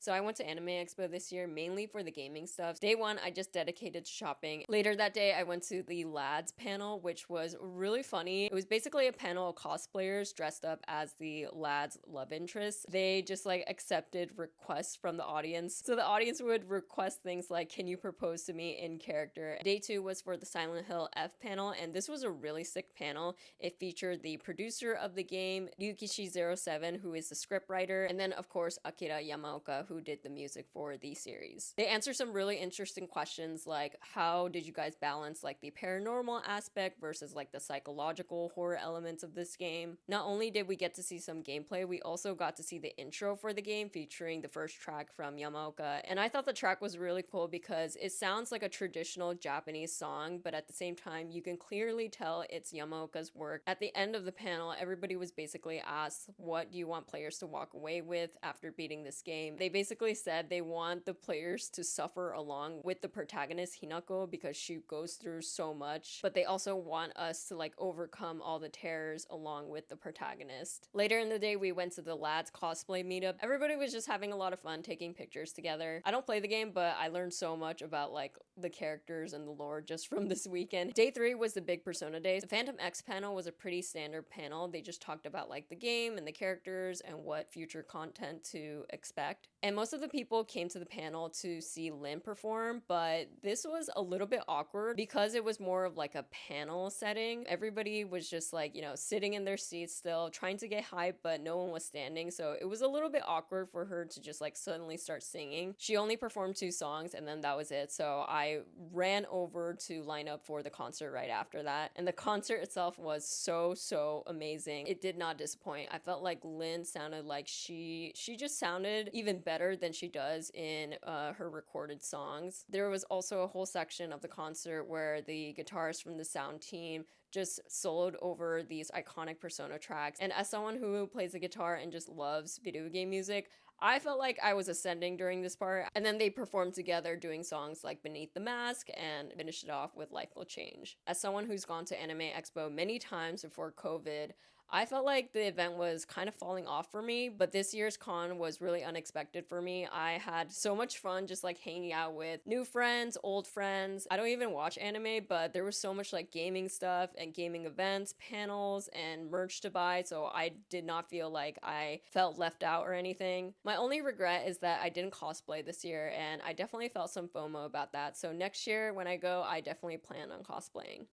So I went to Anime Expo this year mainly for the gaming stuff. Day one, I just dedicated to shopping. Later that day, I went to the lads panel, which was really funny. It was basically a panel of cosplayers dressed up as the lads' love interests. They just like accepted requests from the audience. So the audience would request things like, can you propose to me in character? Day two was for the Silent Hill F panel, and this was a really sick panel. It featured the producer of the game, Ryukishi07, who is the scriptwriter, and then of course Akira Yamaoka, who did the music for the series. They answer some really interesting questions like, how did you guys balance like the paranormal aspect versus like the psychological horror elements of this game? Not only did we get to see some gameplay, we also got to see the intro for the game featuring the first track from Yamaoka, and I thought the track was really cool because it sounds like a traditional Japanese song, but at the same time you can clearly tell it's Yamaoka's work. At the end of the panel, everybody was basically asked, what do you want players to walk away with after beating this game? They basically said they want the players to suffer along with the protagonist Hinako because she goes through so much, but they also want us to like overcome all the terrors along with the protagonist. Later in the day, we went to the lads cosplay meetup. Everybody was just having a lot of fun taking pictures together. I don't play the game, but I learned so much about like the characters and the lore just from this weekend. Day three was the big Persona day. The Phantom X panel was a pretty standard panel. They just talked about like the game and the characters and what future content to expect. And most of the people came to the panel to see Lynn perform, but this was a little bit awkward because it was more of like a panel setting. Everybody was just like, you know, sitting in their seats still, trying to get hype, but no one was standing. So it was a little bit awkward for her to just like suddenly start singing. She only performed 2 songs and then that was it. So I ran over to line up for the concert right after that. And the concert itself was so amazing. It did not disappoint. I felt like Lynn sounded like she just sounded even better than she does in her recorded songs. There was also a whole section of the concert where the guitarist from the sound team just soloed over these iconic Persona tracks. And as someone who plays the guitar and just loves video game music, I felt like I was ascending during this part. And then they performed together doing songs like Beneath the Mask and finished it off with Life Will Change. As someone who's gone to Anime Expo many times before COVID, I felt like the event was kind of falling off for me, but this year's con was really unexpected for me. I had so much fun just like hanging out with new friends, old friends. I don't even watch anime, but there was so much like gaming stuff and gaming events, panels, and merch to buy, so I did not feel like I felt left out or anything. My only regret is that I didn't cosplay this year, and I definitely felt some FOMO about that, so next year when I go, I definitely plan on cosplaying.